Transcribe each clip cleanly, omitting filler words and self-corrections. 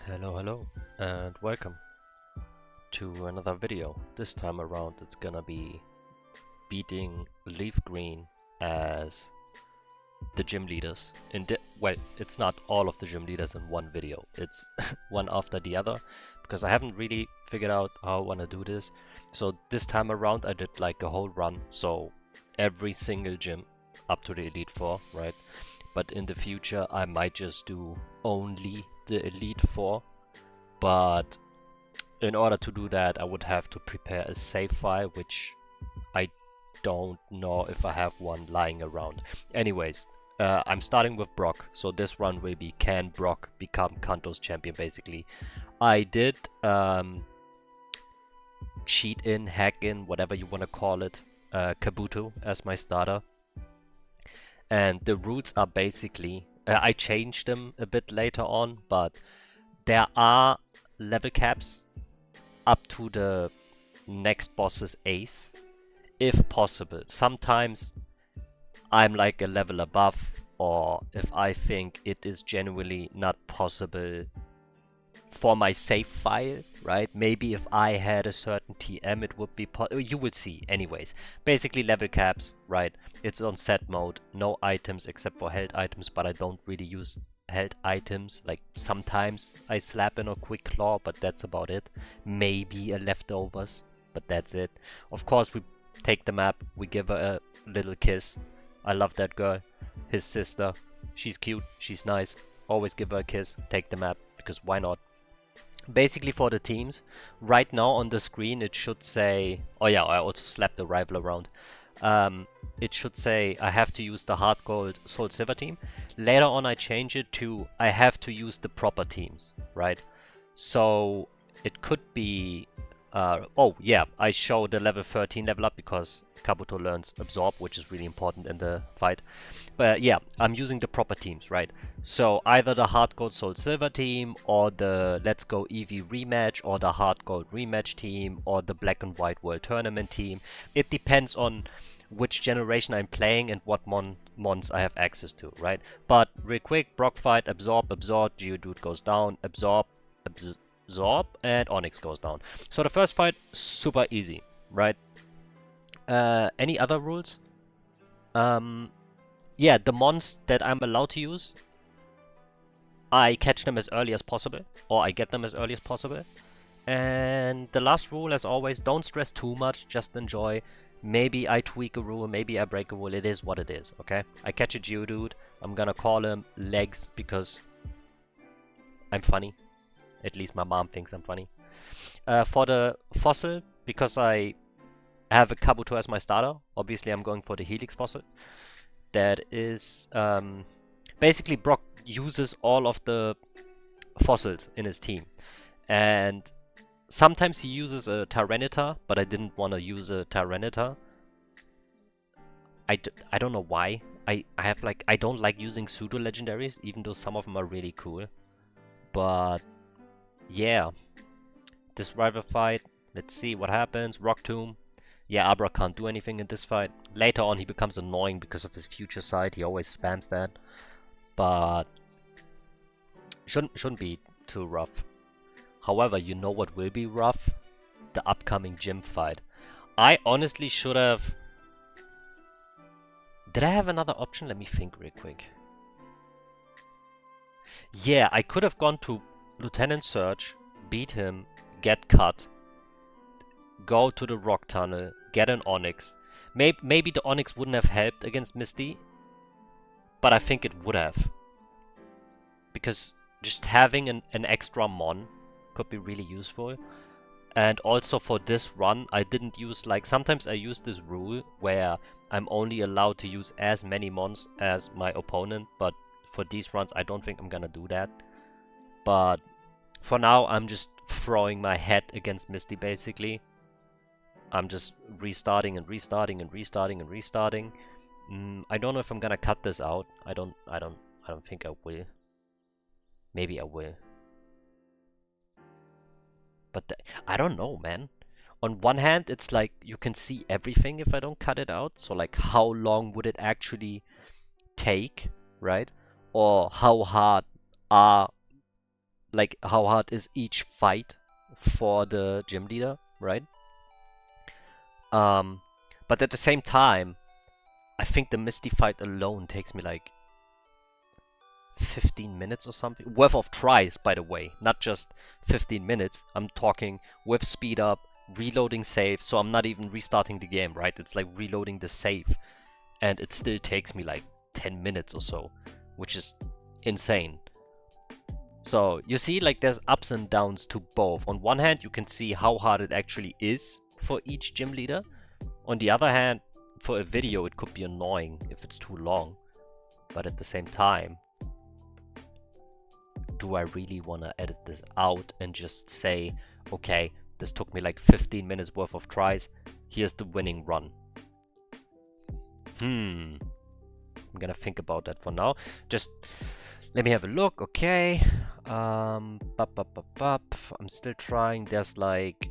Hello, and welcome to another video. This time around it's gonna be beating Leaf Green as the gym leaders. Well, it's not all of the gym leaders in one video. It's one after the other, because I haven't really figured out how I want to do this. So this time around I did like a whole run, so every single gym up to the Elite Four, right? But in the future I might just do only the Elite Four. But in order to do that, I would have to prepare a save file, which I don't know if I have one lying around. Anyways, I'm starting with Brock, so this run will be can Brock become Kantos Champion, basically. I did cheat in, hack in, whatever you want to call it, Kabuto as my starter. And the rules are basically, I changed them a bit later on, but there are level caps up to the next boss's ace, if possible. Sometimes I'm like a level above, or if I think it is genuinely not possible for my save file, right? Maybe if I had a certain TM, it would be you would see. Anyways, basically level caps, right? It's on set mode, no items except for held items, but I don't really use held items. Like sometimes I slap in a quick claw, but that's about it. Maybe a leftovers, but that's it. Of course, we take the map, we give her a little kiss. I love that girl, his sister. She's cute, she's nice. Always give her a kiss, take the map, because why not? Basically for the teams, right now on the screen it should say, oh yeah, I also slapped the rival around. It should say I have to use the hard gold soul silver team. Later on I change it to I have to use the proper teams, right? So it could be, oh yeah, I show the level 13 level up because Kabuto learns absorb, which is really important in the fight. But yeah, I'm using the proper teams, right? So either the hard gold soul silver team, or the let's go EV rematch, or the hard gold rematch team, or the black and white world tournament team. It depends on which generation I'm playing and what mons I have access to, right? But real quick, Brock fight, absorb, Geodude goes down, absorb, and Onyx goes down. So the first fight, super easy, right? Any other rules? Yeah, the mons that I'm allowed to use, I catch them as early as possible, or I get them as early as possible. And the last rule, as always, don't stress too much, just enjoy. Maybe I tweak a rule, maybe I break a rule, it is what it is, okay? I catch a Geodude, I'm gonna call him Legs because I'm funny. At least my mom thinks I'm funny. For the fossil, because I have a Kabuto as my starter, obviously I'm going for the Helix fossil. That is, basically Brock uses all of the fossils in his team. And sometimes he uses a Tyranitar, but I didn't want to use a Tyranitar. I don't know why. I don't like using pseudo legendaries, even though some of them are really cool. But yeah, this rival fight, let's see what happens. Rock Tomb. Yeah, Abra can't do anything in this fight. Later on he becomes annoying because of his future sight, he always spams that. But shouldn't be too rough. However, you know what will be rough? The upcoming gym fight. I honestly should have... Did I have another option? Let me think real quick. Yeah, I could have gone to Lieutenant Surge, beat him, get cut, go to the rock tunnel, get an Onyx. Maybe the Onyx wouldn't have helped against Misty, but I think it would have. Because just having an extra mon could be really useful. And also for this run, I didn't use, like, sometimes I use this rule where I'm only allowed to use as many mons as my opponent, but for these runs I don't think I'm gonna do that. But for now I'm just throwing my head against Misty basically. I'm just restarting and restarting and restarting and restarting. I don't know if I'm gonna cut this out. I don't think I will. Maybe I will. But I don't know, man. On one hand, it's like you can see everything if I don't cut it out. So like, how long would it actually take, right? Or how hard are like how hard is each fight for the gym leader, right? But at the same time, I think the Misty fight alone takes me like 15 minutes or something. Worth of tries, by the way. Not just 15 minutes. I'm talking with speed up, reloading save, so I'm not even restarting the game, right? It's like reloading the save. And it still takes me like 10 minutes or so, which is insane. So you see, like, there's ups and downs to both. On one hand, you can see how hard it actually is for each gym leader. On the other hand, for a video, it could be annoying if it's too long. But at the same time, do I really want to edit this out and just say, okay, this took me like 15 minutes worth of tries. Here's the winning run. I'm gonna think about that for now. Just let me have a look. Okay. I'm still trying. There's like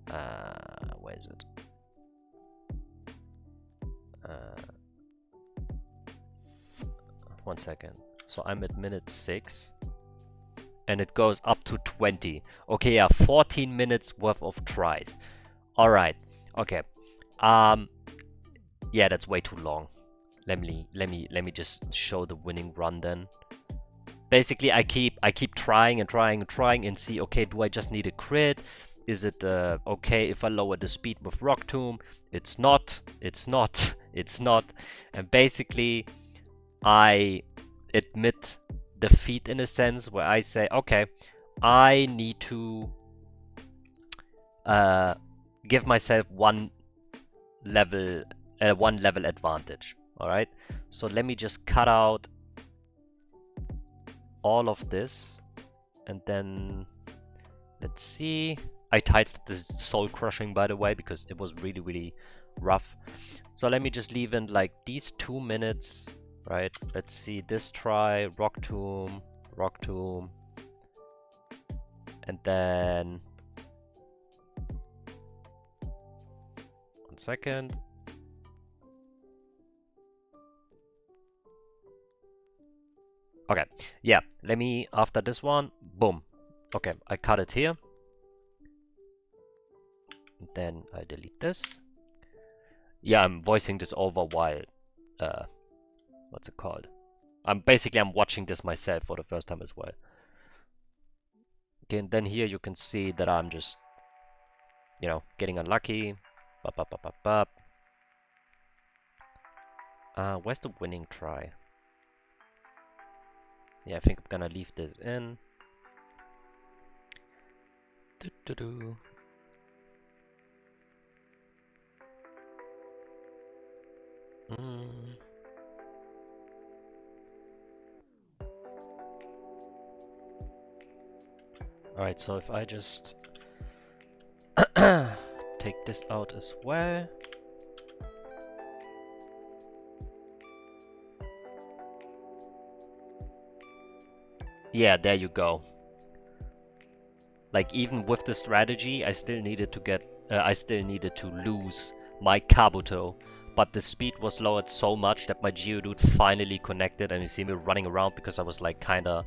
where is it? 1 second. So I'm at minute 6 and it goes up to 20. Okay, yeah, 14 minutes worth of tries. All right. Okay. Yeah, that's way too long. Let me just show the winning run then. Basically, I keep trying and trying and trying and see, okay, do I just need a crit? Is it okay if I lower the speed with Rock Tomb? It's not. And basically, I admit defeat in a sense where I say, okay, I need to give myself one level advantage. All right, so let me just cut out all of this, and then let's see. I titled this soul crushing, by the way, because it was really rough. So let me just leave in like these 2 minutes, right? Let's see this try, Rock Tomb, and then 1 second. Okay, yeah, let me, after this one, boom. Okay, I cut it here. Then I delete this. Yeah, I'm voicing this over while, what's it called? I'm watching this myself for the first time as well. Okay, and then here you can see that I'm just, you know, getting unlucky. Where's the winning try? Yeah, I think I'm gonna leave this in. Alright, so if I just take this out as well. Yeah, there you go. Like, even with the strategy, I still needed to lose my Kabuto, but the speed was lowered so much that my Geodude finally connected, and you see me running around because I was like kinda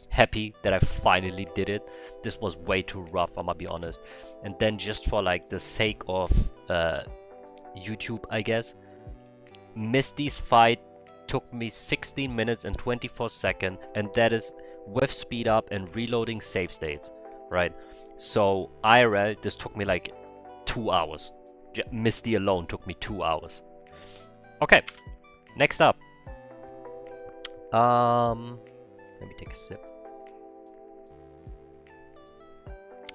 happy that I finally did it. This was way too rough, I'm gonna be honest. And then just for like the sake of YouTube, I guess, Misty's fight took me 16 minutes and 24 seconds, and that is with speed up and reloading save states, right? So IRL, this took me like 2 hours. Misty alone took me 2 hours. Okay, next up. Let me take a sip.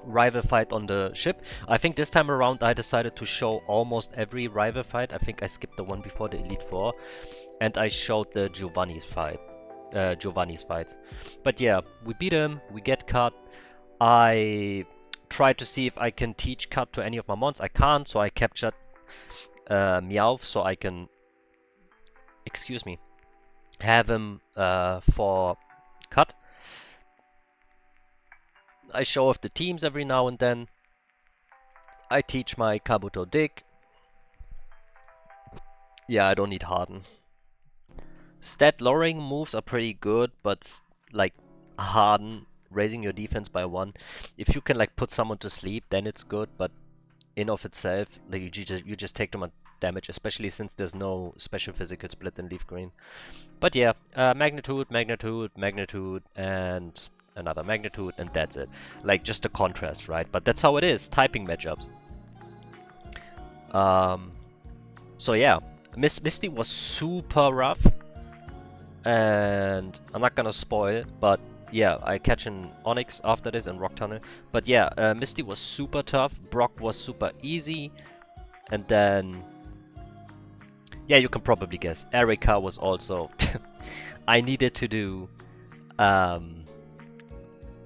Rival fight on the ship. I think this time around I decided to show almost every rival fight. I think I skipped the one before the Elite Four, and I showed the Giovanni's fight. But yeah, we beat him, we get cut. I tried to see if I can teach cut to any of my mons. I can't, so I captured Meowth so I can, excuse me, have him for cut. I show off the teams every now and then. I teach my Kabuto Dig. Yeah, I don't need Harden. Stat lowering moves are pretty good, but like harden, raising your defense by 1. If you can like put someone to sleep, then it's good, but in of itself, like you just take too much damage, especially since there's no special physical split in Leaf Green. But yeah, magnitude, magnitude, magnitude, and another magnitude, and that's it. Like just the contrast, right? But that's how it is, typing matchups. So yeah, Misty was super rough, and I'm not gonna spoil, but yeah, I catch an Onyx after this and Rock Tunnel. But yeah, Misty was super tough, Brock was super easy, and then yeah, you can probably guess. Erika was also... I needed to do a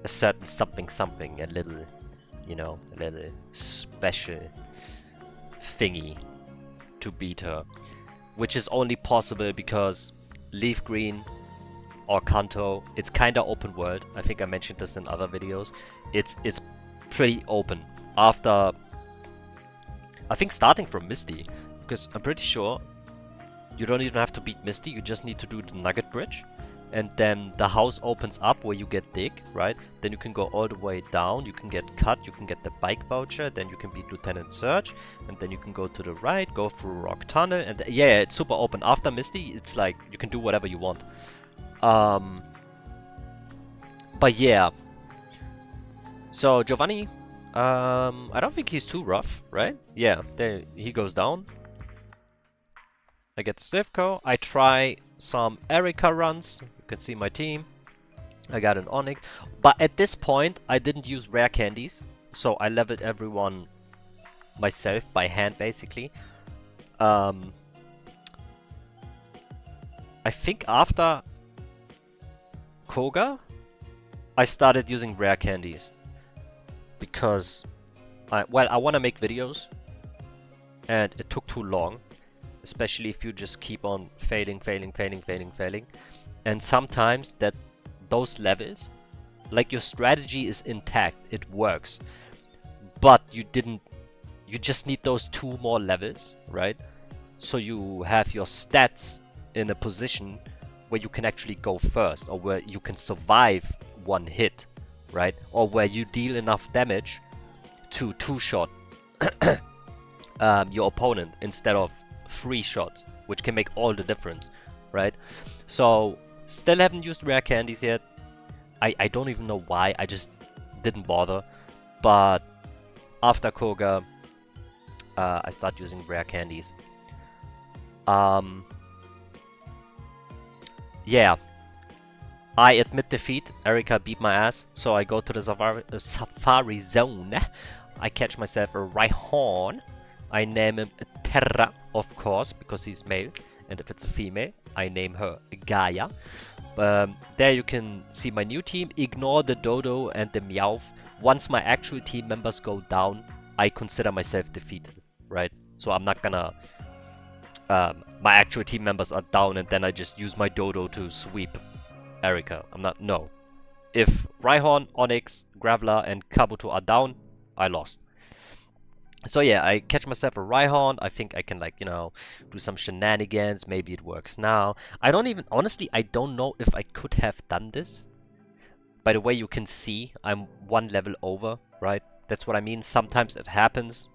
certain something, a little, you know, a little special thingy to beat her. Which is only possible because Leaf Green or Kanto, it's kinda open world. I think I mentioned this in other videos. It's pretty open. After... I think starting from Misty, because I'm pretty sure you don't even have to beat Misty, you just need to do the Nugget Bridge. And then the house opens up where you get Dig, right? Then you can go all the way down, you can get Cut, you can get the Bike Voucher, then you can beat Lieutenant Surge, and then you can go to the right, go through Rock Tunnel, and yeah, it's super open. After Misty, it's like, you can do whatever you want. But yeah. So, Giovanni, I don't think he's too rough, right? Yeah, there he goes down. I get the Sivko, I try some Erika runs, you can see my team. I got an Onyx, but at this point I didn't use rare candies, so I leveled everyone myself by hand basically. I think after Koga, I started using rare candies because I want to make videos and it took too long. Especially if you just keep on failing. And sometimes those levels, like your strategy is intact, it works. But you just need those 2 more levels, right? So you have your stats in a position where you can actually go first, or where you can survive 1 hit, right? Or where you deal enough damage to 2-shot your opponent instead of 3 shots, which can make all the difference, right? So, still haven't used rare candies yet. I don't even know why, I just didn't bother. But after Koga, I start using rare candies. Yeah. I admit defeat. Erika beat my ass, so I go to the Safari Zone. I catch myself a Rhyhorn. I name him Terra, of course, because he's male. And if it's a female, I name her Gaia. There you can see my new team. Ignore the Dodo and the Meowth. Once my actual team members go down, I consider myself defeated, right? So I'm not gonna... my actual team members are down and then I just use my Dodo to sweep Erika. I'm not... No. If Rhyhorn, Onyx, Graveler, and Kabuto are down, I lost. So yeah, I catch myself a Rhyhorn. I think I can, like, you know, do some shenanigans. Maybe it works now. I don't even... Honestly, I don't know if I could have done this. By the way, you can see I'm 1 level over, right? That's what I mean. Sometimes it happens.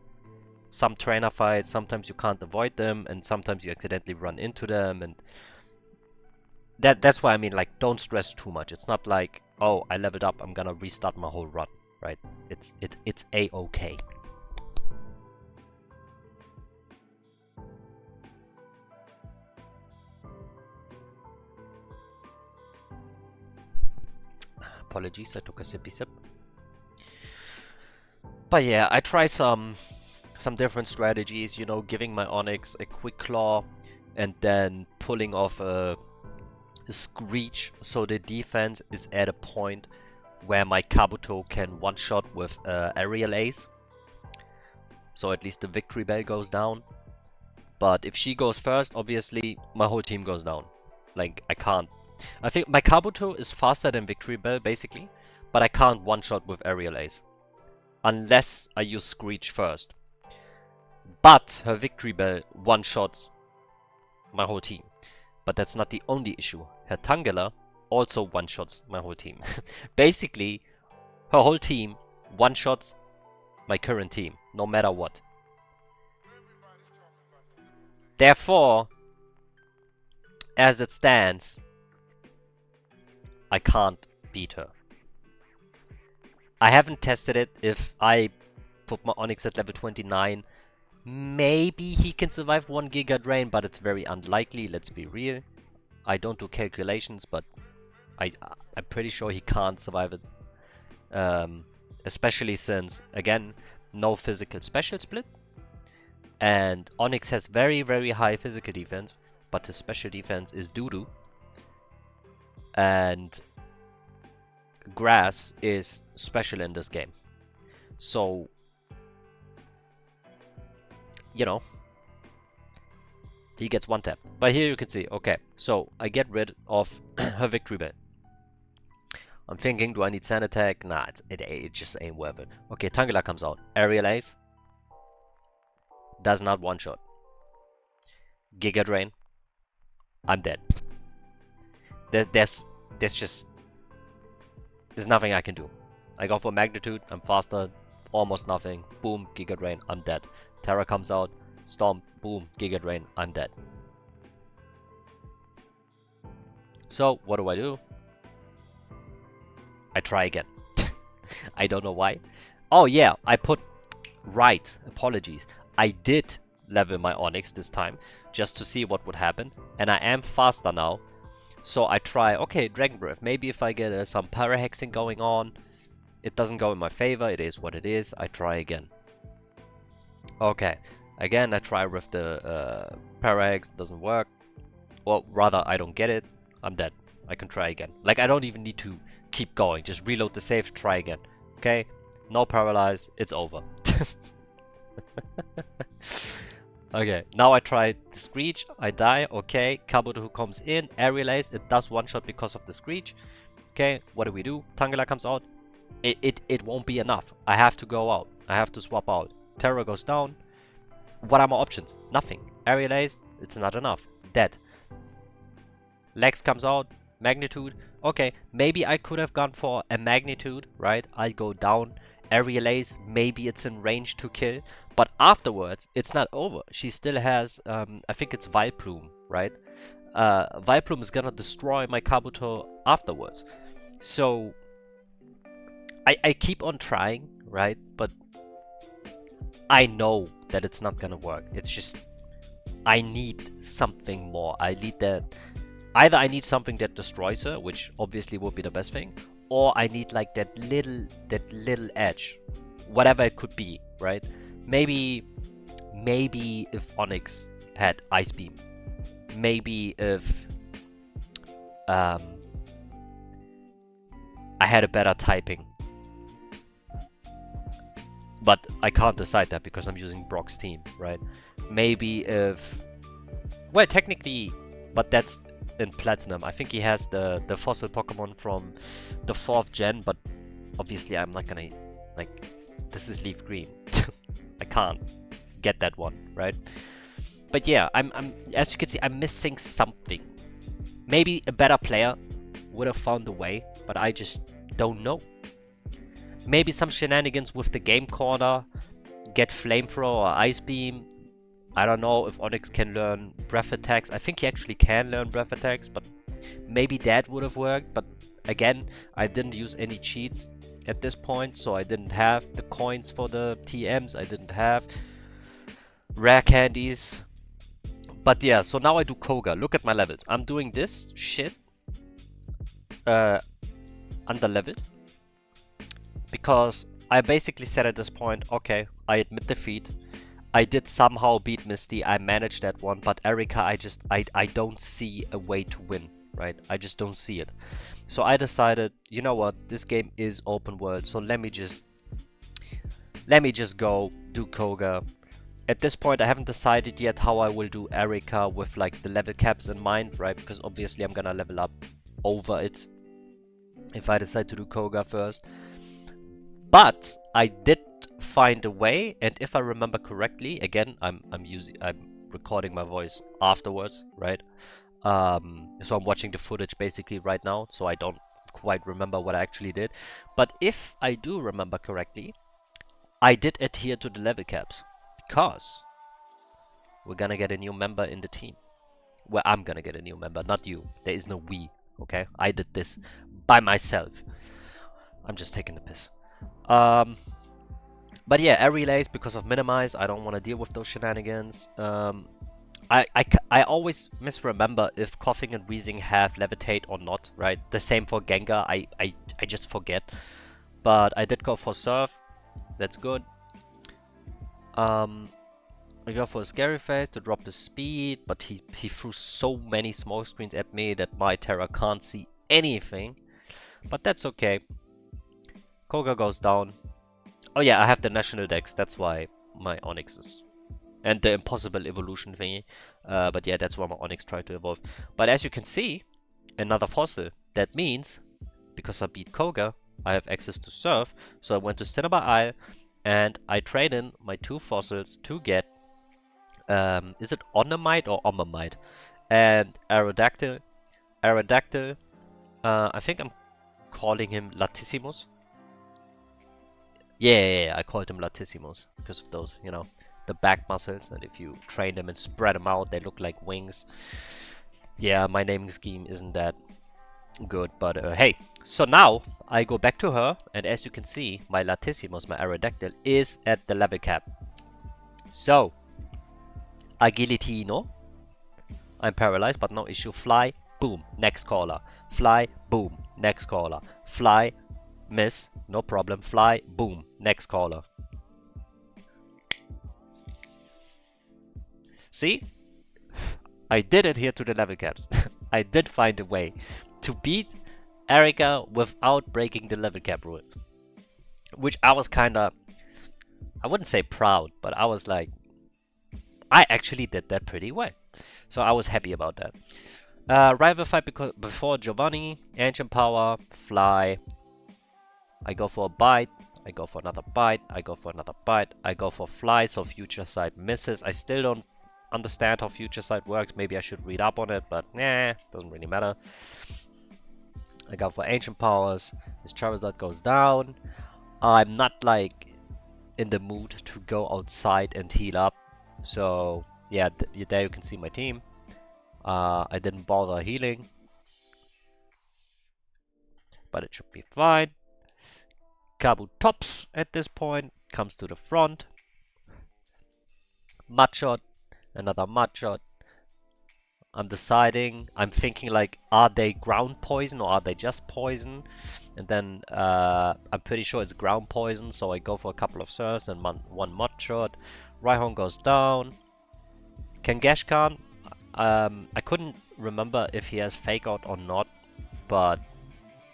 Some trainer fights, sometimes you can't avoid them, and sometimes you accidentally run into them, and... That's why I mean, like, don't stress too much. It's not like, oh, I leveled up, I'm gonna restart my whole run, right? It's A-okay. Apologies, I took a sippy sip. But yeah, I try some different strategies, you know, giving my Onyx a quick claw and then pulling off a Screech, so the defense is at a point where my Kabuto can one-shot with Aerial Ace. So at least the Victory Bell goes down. But if she goes first, obviously my whole team goes down. Like, I can't. I think my Kabuto is faster than Victory Bell, basically, but I can't one-shot with Aerial Ace. Unless I use Screech first. But her Victory Bell one-shots my whole team. But that's not the only issue. Her Tangela also one-shots my whole team. Basically, her whole team one-shots my current team, no matter what. Therefore, as it stands, I can't beat her. I haven't tested it. If I put my Onyx at level 29, maybe he can survive 1 Giga Drain, but it's very unlikely, let's be real. I don't do calculations, but I'm pretty sure he can't survive it. Especially since, again, no physical special split. And Onyx has very, very high physical defense, but his special defense is doo-doo. And grass is special in this game. So, you know, he gets one tap. But here you can see, okay, so I get rid of her victory bell. I'm thinking, do I need sand attack? Nah, it just ain't worth it. Okay, Tangela comes out. Aerial Ace. Does not one-shot. Giga Drain. I'm dead. There's nothing I can do. I go for Magnitude, I'm faster, almost nothing. Boom, Giga Drain, I'm dead. Terra comes out, Stomp, boom, Giga Drain, I'm dead. So, what do? I try again. I don't know why. Oh yeah, I put right, apologies. I did level my Onyx this time, just to see what would happen. And I am faster now. So I try, okay, Dragon Breath. Maybe if I get some Parahexing going on, it doesn't go in my favor. It is what it is. I try again. Okay, again I try with the Parahex. Doesn't work. Or rather, I don't get it. I'm dead. I can try again. Like, I don't even need to keep going. Just reload the save, try again. Okay, no Paralyze. It's over. Okay, now I try the Screech, I die, okay, Kabuto who comes in, Aerial Ace, it does one-shot because of the Screech. Okay, what do? Tangela comes out, it won't be enough, I have to go out, I have to swap out. Terra goes down, what are my options? Nothing. Aerial Ace, it's not enough, dead. Lex comes out, Magnitude, okay, maybe I could have gone for a Magnitude, right, I go down, Aerial Ace, maybe it's in range to kill. But afterwards, it's not over. She still has, I think it's Vileplume, right? Vileplume is gonna destroy my Kabuto afterwards. So, I keep on trying, right? But I know that it's not gonna work. It's just, I need something more. I need that, either I need something that destroys her, which obviously would be the best thing, or I need like that little edge. Whatever it could be, right? Maybe if Onyx had Ice Beam. Maybe if I had a better typing. But I can't decide that because I'm using Brock's team, right? Maybe if... Well, technically, but that's in Platinum. I think he has the fossil Pokemon from the 4th gen, but obviously I'm not gonna... Like, this is Leaf Green. I can't get that one, right? But yeah, I'm as you can see, I'm missing something. Maybe a better player would have found a way, but I just don't know. Maybe some shenanigans with the game corner, get Flamethrower or Ice Beam. I don't know if Onyx can learn Breath Attacks. I think he actually can learn Breath Attacks, but maybe that would have worked. But again, I didn't use any cheats at this point, so I didn't have the coins for the TMs, I didn't have rare candies. But yeah, so now I do Koga. Look at my levels. I'm doing this shit under leveled because I basically said at this point, okay, I admit defeat. I did somehow beat Misty, I managed that one, but Erika, I don't see a way to win, right? I just don't see it. So I decided, you know what, this game is open world, so let me just go do Koga. At this point, I haven't decided yet how I will do Erika with like the level caps in mind, right? Because obviously I'm gonna level up over it if I decide to do Koga first. But I did find a way, and if I remember correctly, again, I'm recording my voice afterwards, right? So I'm watching the footage basically right now, so I don't quite remember what I actually did. But if I do remember correctly, I did adhere to the level caps because we're gonna get a new member in the team. Well, I'm gonna get a new member, not you. There is no we, okay? I did this by myself. I'm just taking the piss. But yeah, air relays, because of minimize, I don't want to deal with those shenanigans. I always misremember if coughing and wheezing have levitate or not, right? The same for Gengar, I just forget. But I did go for surf, that's good. I go for a scary face to drop the speed, but he threw so many smoke screens at me that my Terra can't see anything. But that's okay. Koga goes down. Oh yeah, I have the national dex, that's why my Onix is... And the impossible evolution thingy. But yeah, that's why my Onix tried to evolve. But as you can see, another fossil. That means, because I beat Koga, I have access to Surf. So I went to Cinnabar Isle, and I trade in my 2 fossils to get... is it Onomite or Omamite? And Aerodactyl. Aerodactyl, I think I'm calling him Latissimus. Yeah, I called him Latissimus because of those, you know, the back muscles. And if you train them and spread them out, they look like wings. Yeah, my naming scheme isn't that good, but hey. So now I go back to her, and as you can see, my Latissimus, my Aerodactyl, is at the level cap. So, Agility, no. I'm paralyzed, but no issue. Fly, boom, next caller. Fly, boom, next caller. Fly, miss, no problem. Fly, boom, next caller. See? I did adhere to the level caps. I did find a way to beat Erika without breaking the level cap rule. Which I was kinda... I wouldn't say proud, but I was like... I actually did that pretty well. So I was happy about that. Rival fight before Giovanni. Ancient power. Fly. I go for a bite. I go for another bite. I go for another bite. I go for fly, so future sight misses. I still don't understand how future sight works. Maybe I should read up on it, but nah, doesn't really matter. I go for ancient powers. This Charizard goes down. I'm not like in the mood to go outside and heal up. So yeah, there you can see my team. I didn't bother healing, but it should be fine. Kabu tops at this point, comes to the front. Mudshot, another Mudshot. I'm deciding, I'm thinking like, are they ground poison or are they just poison? And then I'm pretty sure it's ground poison, so I go for a couple of surfs and one Mudshot. Rhyhorn goes down. Kangaskhan, I couldn't remember if he has Fake Out or not, but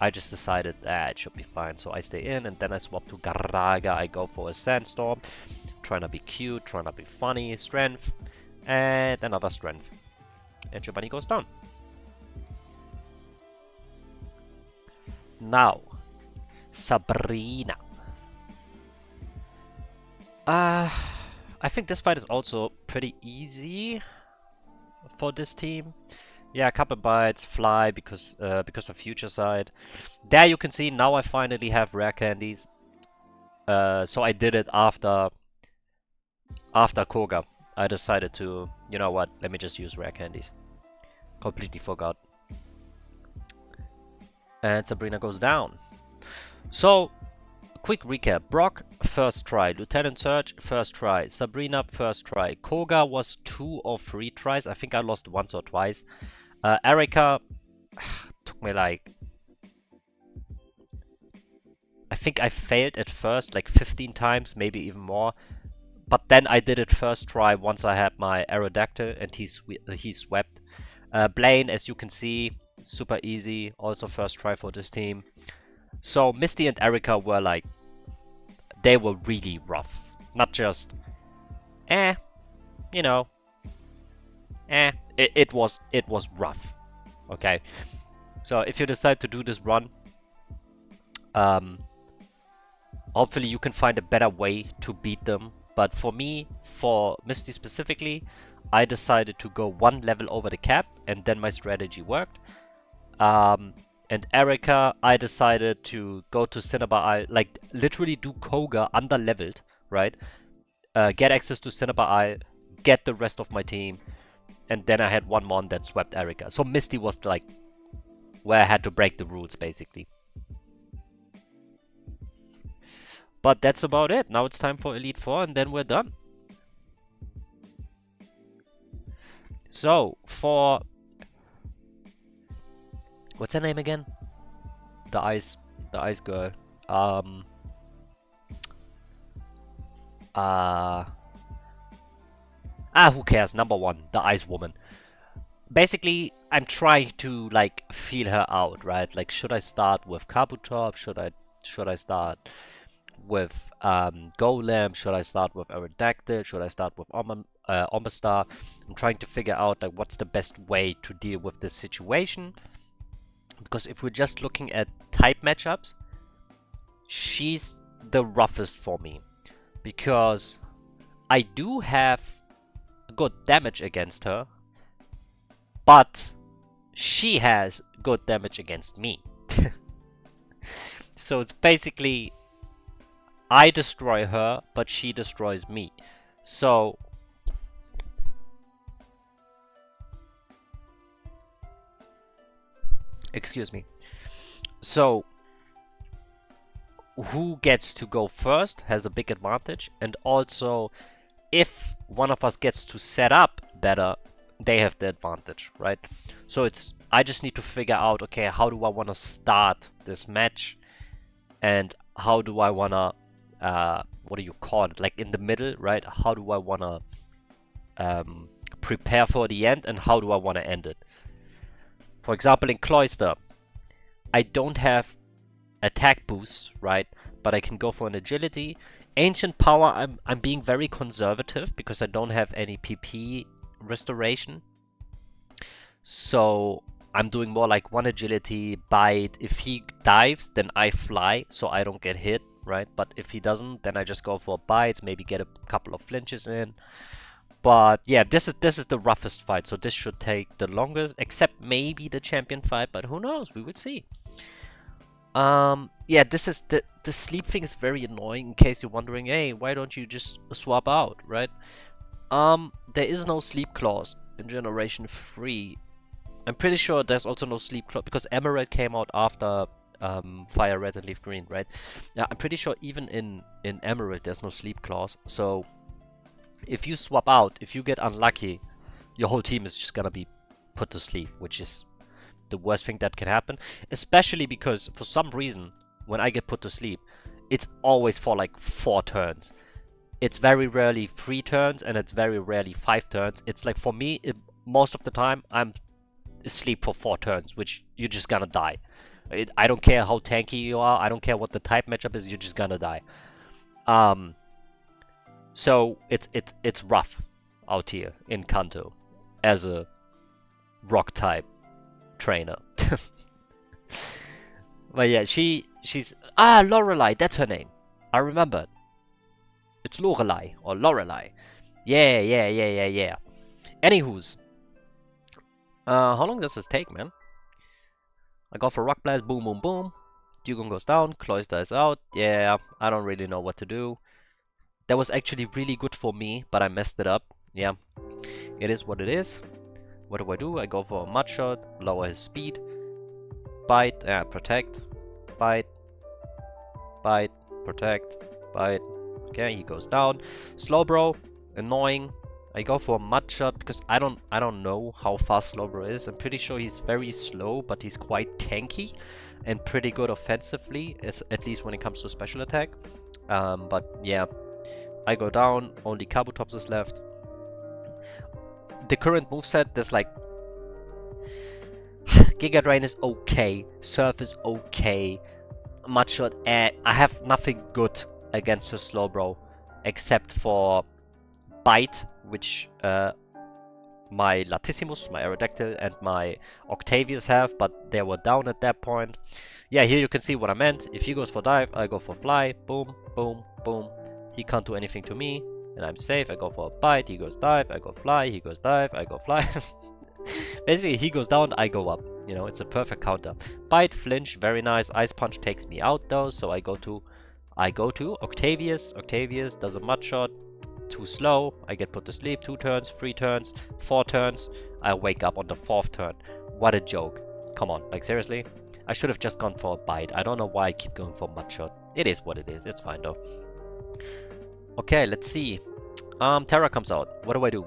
I just decided it should be fine, so I stay in, and then I swap to Garaga. I go for a Sandstorm, trying to be cute, trying to be funny, strength, and another strength. And Giovanni goes down. Now, Sabrina. I think this fight is also pretty easy for this team. Yeah, a couple bites, fly because of future sight. There you can see now I finally have rare candies. So I did it after Koga. I decided to, you know what, let me just use rare candies. Completely forgot. And Sabrina goes down. So, quick recap. Brock, first try. Lieutenant Surge, first try. Sabrina, first try. Koga was 2 or 3 tries. I think I lost once or twice. Erika took me like... I think I failed at first like 15 times, maybe even more. But then I did it first try once I had my Aerodactyl and he swept. Blaine, as you can see, super easy. Also first try for this team. So Misty and Erika were like... They were really rough. Not just... you know... It was rough. Okay. So if you decide to do this run... hopefully you can find a better way to beat them. But for me, for Misty specifically, I decided to go 1 level over the cap and then my strategy worked. And Erika, I decided to go to Cinnabar Isle, like literally do Koga under-leveled, right? Get access to Cinnabar Isle, get the rest of my team, and then I had one mon that swept Erika. So Misty was like where I had to break the rules, basically. But that's about it. Now it's time for Elite Four, and then we're done. So, for... what's her name again? The ice girl. Who cares? Number one, the ice woman. Basically, I'm trying to like feel her out, right? Like, should I start with Kabutops? Should I start with Golem? Should I start with Aerodactyl? Should I start with Omastar? I'm trying to figure out like what's the best way to deal with this situation. Because if we're just looking at type matchups, she's the roughest for me. Because I do have good damage against her, but she has good damage against me. So it's basically I destroy her, but she destroys me. So excuse me. So who gets to go first has a big advantage, and also if one of us gets to set up better, they have the advantage, right? So I just need to figure out, okay, how do I want to start this match, and how do I want to what do you call it, like in the middle, right? How do I want to prepare for the end, and how do I want to end it? For example, in Cloyster, I don't have attack boosts, right? But I can go for an agility. Ancient power, I'm being very conservative because I don't have any PP restoration. So I'm doing more like one agility, bite. If he dives, then I fly, so I don't get hit, right? But if he doesn't, then I just go for bites, maybe get a couple of flinches in. But yeah, this is the roughest fight, so this should take the longest, except maybe the champion fight, but who knows? We will see. Yeah, this is the sleep thing is very annoying. In case you're wondering, hey, why don't you just swap out, right? There is no sleep clause in Generation 3. I'm pretty sure there's also no sleep clause because Emerald came out after Fire Red and Leaf Green, right? Yeah, I'm pretty sure even in Emerald there's no sleep clause. So if you swap out, if you get unlucky, your whole team is just gonna be put to sleep, which is the worst thing that can happen. Especially because for some reason, when I get put to sleep, it's always for like 4 turns. It's very rarely 3 turns, and it's very rarely 5 turns. It's like, for me, most of the time, I'm asleep for 4 turns, which you're just gonna die. I don't care how tanky you are, I don't care what the type matchup is, you're just gonna die. So it's rough out here in Kanto as a rock type trainer. But yeah, she's Lorelei, that's her name. I remembered. It's Lorelei or Lorelei. Yeah. Anywho's, how long does this take, man? I go for Rock Blast, boom, boom, boom. Dugong goes down, Cloyster is out. Yeah, I don't really know what to do. That was actually really good for me, but I messed it up. Yeah, it is what it is. What do? I go for a Mud Shot, lower his speed. Bite, protect. Bite, protect, bite. Okay, he goes down. Slowbro, annoying. I go for a Mud Shot because I don't know how fast Slowbro is. I'm pretty sure he's very slow, but he's quite tanky and pretty good offensively, at least when it comes to special attack. But yeah, I go down, only Kabutops is left. The current moveset, there's like Giga Drain is okay, Surf is okay, Mud Shot, I have nothing good against her Slowbro except for Bite, which my Latissimus, my Aerodactyl, and my Octavius have, but they were down at that point. Yeah, here you can see what I meant. If he goes for dive, I go for fly. Boom, boom, boom. He can't do anything to me, and I'm safe. I go for a bite, he goes dive, I go fly, he goes dive, I go fly. Basically, he goes down, I go up. You know, it's a perfect counter. Bite, flinch, very nice. Ice Punch takes me out though, so I go to Octavius. Octavius does a mud shot. Too slow. I get put to sleep. 2 turns, 3 turns, 4 turns. I wake up on the 4th turn. What a joke. Come on, like seriously? I should have just gone for a bite. I don't know why I keep going for mud shot. It is what it is. It's fine though. Okay, let's see. Terra comes out. What do I do?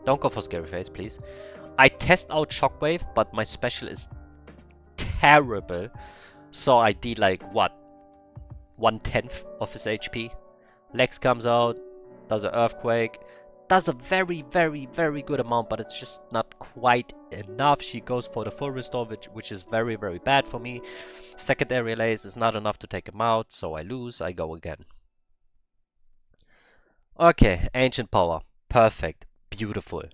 Don't go for Scary Face, please. I test out Shockwave, but my special is terrible. So I did like, what? 1/10 of his HP. Lex comes out, does an Earthquake. Does a very, very, very good amount, but it's just not quite enough. She goes for the full restore, which is very, very bad for me. Secondary Lace is not enough to take him out, so I lose. I go again. Okay, Ancient Power. Perfect. Beautiful.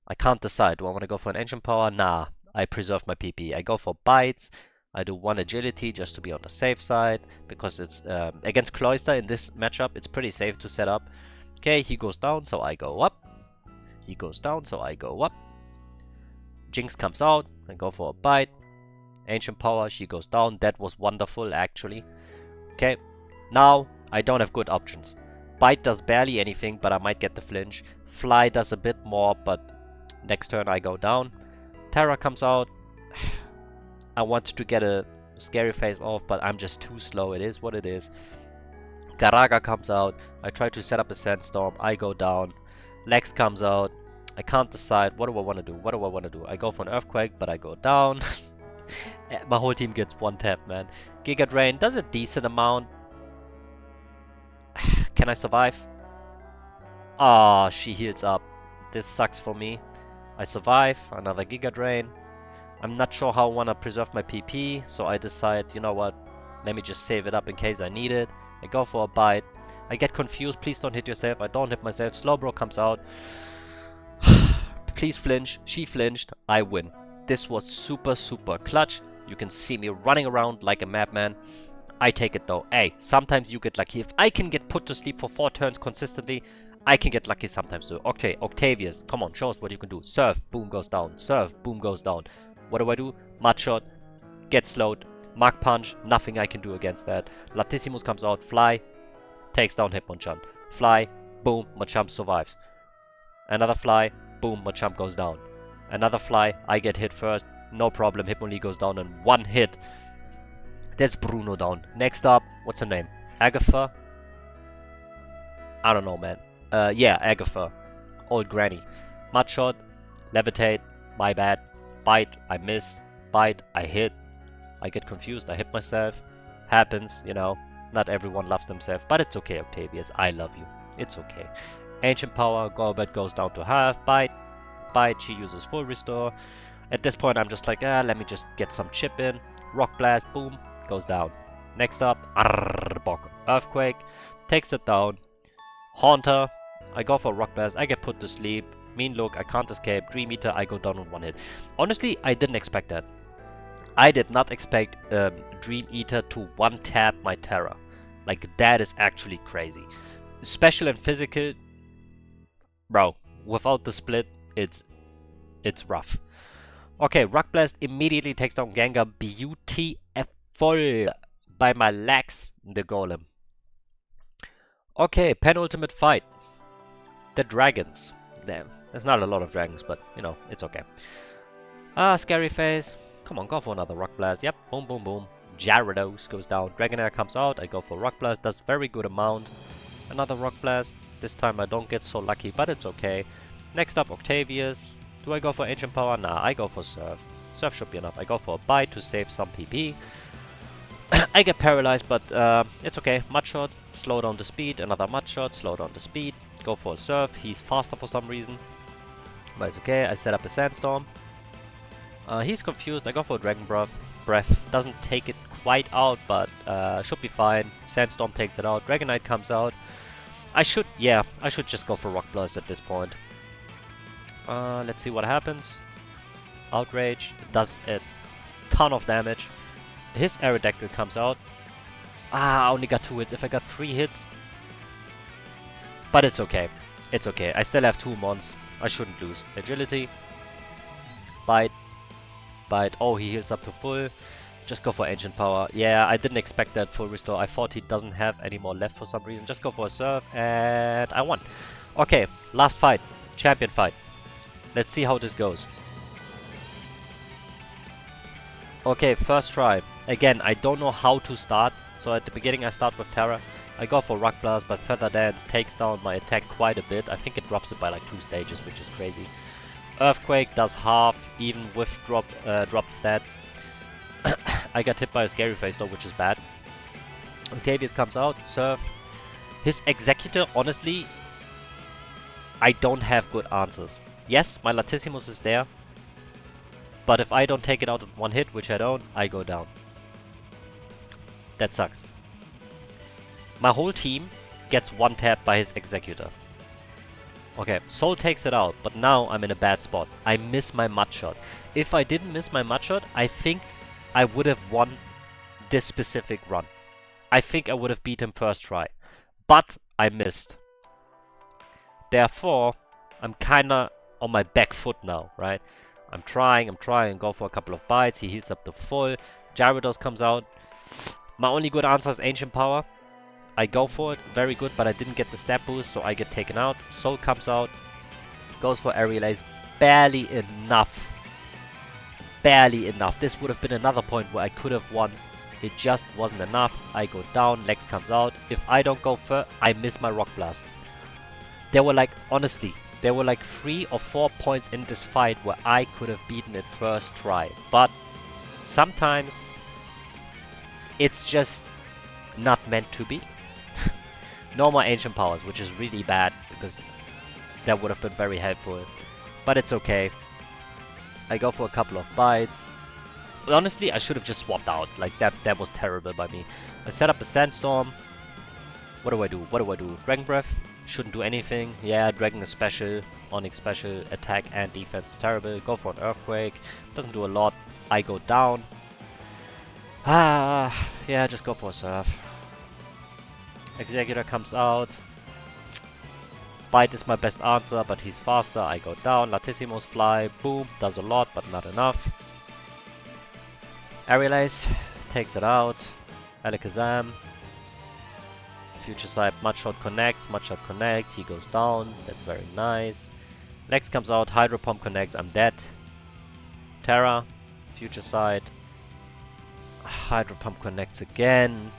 I can't decide. Do I want to go for an Ancient Power? Nah. I preserve my PP. I go for Bites. I do 1 Agility just to be on the safe side. Because it's against Cloyster in this matchup, it's pretty safe to set up. Okay, he goes down, so I go up. He goes down, so I go up. Jinx comes out. I go for a Bite. Ancient Power. She goes down. That was wonderful, actually. Okay. Now, I don't have good options. Bite does barely anything, but I might get the flinch. Fly does a bit more, but next turn I go down. Terra comes out. I wanted to get a Scary Face off, but I'm just too slow. It is what it is. Garaga comes out. I try to set up a Sandstorm. I go down. Lex comes out. I can't decide. What do I want to do? What do I want to do? I go for an Earthquake, but I go down. My whole team gets 1 tap, man. Giga Drain does a decent amount. Can I survive? Ah, oh, she heals up. This sucks for me. I survive. Another Giga Drain. I'm not sure how I want to preserve my PP, so I decide, you know what? Let me just save it up in case I need it. I go for a bite. I get confused. Please don't hit yourself. I don't hit myself. Slowbro comes out. Please flinch. She flinched. I win. This was super, super clutch. You can see me running around like a madman. I take it though. Hey, sometimes you get lucky. If I can get put to sleep for 4 turns consistently, I can get lucky sometimes too. Okay, Octavius, come on, show us what you can do. Surf, boom, goes down. Surf, boom, goes down. What do? Mud shot, get slowed. Mach Punch, nothing I can do against that. Latissimus comes out, Fly, takes down Hitmonchan. Fly, boom, Machamp survives. Another Fly, boom, Machamp goes down. Another Fly, I get hit first, no problem, Hitmonlee goes down in 1 hit. That's Bruno down. Next up, what's her name? Agatha? I don't know, man. Yeah, Agatha. Old Granny. Mud Shot, Levitate, my bad. Bite, I miss. Bite, I hit. I get confused, I hit myself. Happens, you know. Not everyone loves themselves, but it's okay, Octavius. I love you. It's okay. Ancient Power, Golbat goes down to half. Bite, she uses full restore. At this point, I'm just like, let me just get some chip in. Rock Blast, boom, goes down. Next up, Arbok. Earthquake, takes it down. Haunter, I go for Rock Blast, I get put to sleep. Mean Look, I can't escape. Dream Eater, I go down on 1 hit. Honestly, I didn't expect that. I did not expect Dream Eater to 1-tap my Terra. Like, that is actually crazy. Special and physical, bro, without the split, it's rough. Okay, Rock Blast immediately takes down Gengar. Beautiful by my legs, the Golem. Okay, penultimate fight. The dragons. Damn, there's not a lot of dragons, but, you know, it's okay. Scary Face. Come on, go for another Rock Blast. Yep, boom, boom, boom. Gyarados goes down. Dragonair comes out. I go for Rock Blast. Does very good amount. Another Rock Blast. This time I don't get so lucky, but it's okay. Next up, Octavius. Do I go for Ancient Power? Nah, I go for Surf. Surf should be enough. I go for a Bite to save some PP. I get paralyzed, but it's okay. Mud Shot. Slow down the speed. Another Mud Shot. Slow down the speed. Go for a Surf. He's faster for some reason. But it's okay. I set up a Sandstorm. He's confused. I go for a Dragon Breath. Doesn't take it quite out, but should be fine. Sandstorm takes it out. Dragonite comes out. I should just go for Rock Blast at this point. Let's see what happens. Outrage does a ton of damage. His Aerodactyl comes out. I only got 2 hits. If I got 3 hits. But it's okay. It's okay. I still have 2 mons. I shouldn't lose. Agility. Bite. Bite. Oh, he heals up to full. Just go for Ancient Power. Yeah, I didn't expect that full restore. I thought he doesn't have any more left for some reason. Just go for a serve, and I won. Okay, last fight. Champion fight. Let's see how this goes. Okay, first try. Again, I don't know how to start. So at the beginning I start with Terra. I go for Rock Blast, but Feather Dance takes down my attack quite a bit. I think it drops it by like 2 stages, which is crazy. Earthquake does half, even with dropped stats. I got hit by a Scary Face though, which is bad. Octavius comes out, Surf. His Executor, honestly, I don't have good answers. Yes, my Latissimus is there. But if I don't take it out in 1 hit, which I don't, I go down. That sucks. My whole team gets 1 tapped by his Executor. Okay, Soul takes it out, but now I'm in a bad spot. I miss my Mud Shot. If I didn't miss my Mud Shot, I think I would have won this specific run. I think I would have beat him first try. But I missed. Therefore, I'm kinda on my back foot now, right? I'm trying, go for a couple of bites. He heals up the full. Gyarados comes out. My only good answer is Ancient Power. I go for it, very good, but I didn't get the stat boost, so I get taken out. Soul comes out. Goes for Aerial Ace. Barely enough. Barely enough. This would have been another point where I could have won. It just wasn't enough. I go down, Lex comes out. If I don't go first, I miss my Rock Blast. There were like, honestly, there were like 3 or 4 points in this fight where I could have beaten it first try. But sometimes it's just not meant to be. No more Ancient Powers, which is really bad because that would have been very helpful. But it's okay. I go for a couple of bites. Honestly, I should have just swapped out. Like, that was terrible by me. I set up a Sandstorm. What do I do? What do I do? Dragon Breath? Shouldn't do anything. Yeah, Dragon is special. Onyx special. Attack and defense is terrible. Go for an Earthquake. Doesn't do a lot. I go down. Yeah, just go for a Surf. Executor comes out. Bite is my best answer, but he's faster. I go down. Latissimos fly. Boom. Does a lot, but not enough. Aerial Ace takes it out. Alakazam. Future Sight. Mudshot connects. Mudshot connects. He goes down. That's very nice. Lex comes out. Hydro Pump connects. I'm dead. Terra. Future Sight. Hydro Pump connects again.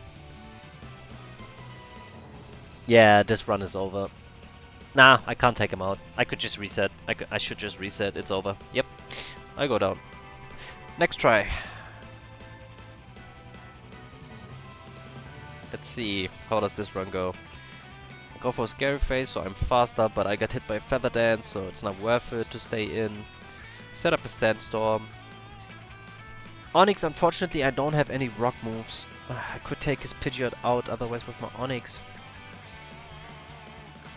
Yeah, this run is over. Nah, I can't take him out. I could just reset. I should just reset. It's over. Yep. I go down. Next try. Let's see. How does this run go? I go for a Scary Face, so I'm faster, but I got hit by Feather Dance, so it's not worth it to stay in. Set up a Sandstorm. Onyx, unfortunately, I don't have any rock moves. I could take his Pidgeot out otherwise with my Onyx.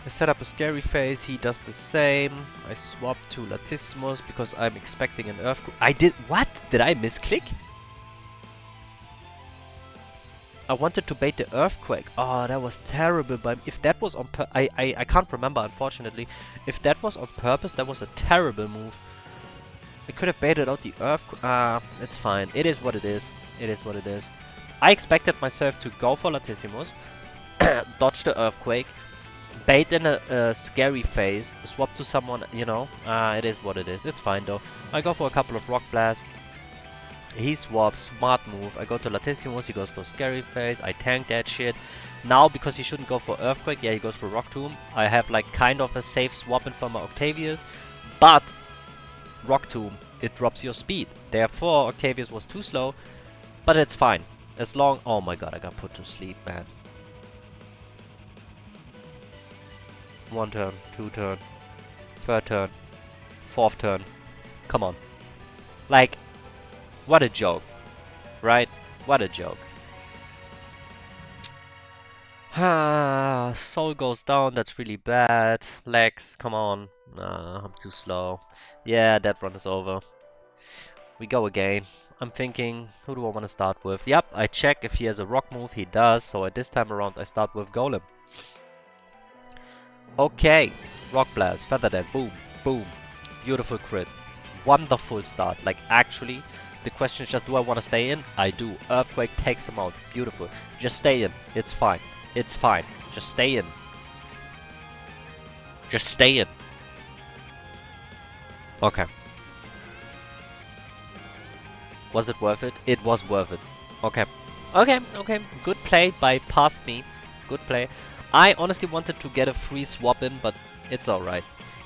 I set up a Scary Face, he does the same. I swap to Latissimus because I'm expecting an Earthquake. I did— what? Did I misclick? I wanted to bait the Earthquake. Oh, that was terrible. But if that was on I can't remember, unfortunately. If that was on purpose, that was a terrible move. I could have baited out the Earthquake. It's fine. It is what it is. It is what it is. I expected myself to go for Latissimus, dodge the Earthquake, bait in a Scary Face, swap to someone, you know. It is what it is. It's fine though. I go for a couple of Rock Blasts. He swaps, smart move. I go to Latissimus, he goes for Scary Face. I tank that shit. Now, because he shouldn't go for Earthquake, yeah, he goes for Rock Tomb. I have like kind of a safe swap in for my Octavius. But Rock Tomb, it drops your speed. Therefore, Octavius was too slow. But it's fine. As long— oh my god, I got put to sleep, man. 1 turn, 2 turn, 3rd turn, 4th turn. Come on. Like, what a joke. Right? What a joke. Soul goes down, that's really bad. Lex, come on. Nah, I'm too slow. Yeah, that run is over. We go again. I'm thinking, who do I want to start with? Yep, I check if he has a rock move. He does, so at this time around I start with Golem. Okay, Rock Blast, Feather Dance, boom, boom. Beautiful crit. wonderful start. Like, actually, the question is just, do I want to stay in? I do. Earthquake takes him out. Beautiful. Just stay in. It's fine. It's fine. Just stay in. Just stay in. Okay. Was it worth it? It was worth it. Okay. Okay, okay. Good play by past me. Good play. I honestly wanted to get a free swap in, but it's alright.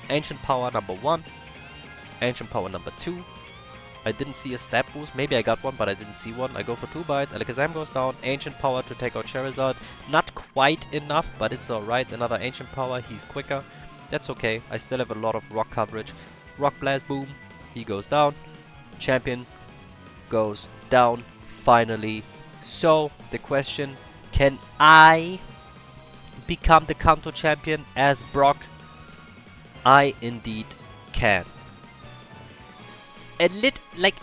Ancient Power number 1. Ancient Power number 2. I didn't see a stab boost. Maybe I got one, but I didn't see one. I go for 2 bites. Alakazam goes down. Ancient Power to take out Charizard. Not quite enough, but it's alright. Another Ancient Power. He's quicker. That's okay. I still have a lot of rock coverage. Rock Blast, boom. He goes down. Champion goes down. Finally. So, the question, can I become the Kanto champion as Brock? I indeed can. Like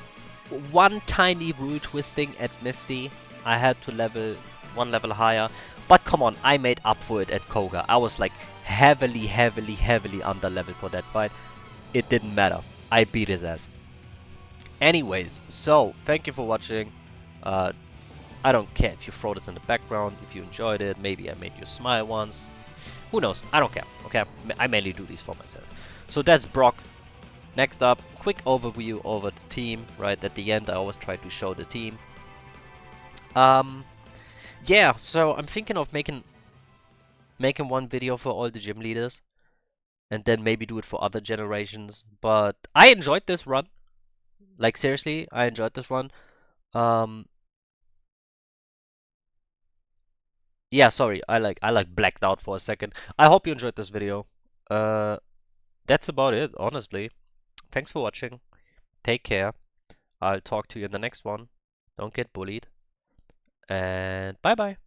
one tiny rule twisting at Misty, I had to level 1 level higher. But come on, I made up for it at Koga. I was like heavily under leveled for that fight. It didn't matter. I beat his ass. Anyways, so thank you for watching. I don't care if you throw this in the background, if you enjoyed it, maybe I made you smile once. Who knows? I don't care, okay? I mainly do these for myself. So that's Brock. Next up, quick overview over the team, right? At the end, I always try to show the team. Yeah, so I'm thinking of making one video for all the gym leaders. And then maybe do it for other generations. But I enjoyed this run. Like, seriously, I enjoyed this run. Yeah, sorry, I blacked out for a second. I hope you enjoyed this video. That's about it, honestly. Thanks for watching. Take care. I'll talk to you in the next one. Don't get bullied. And bye bye.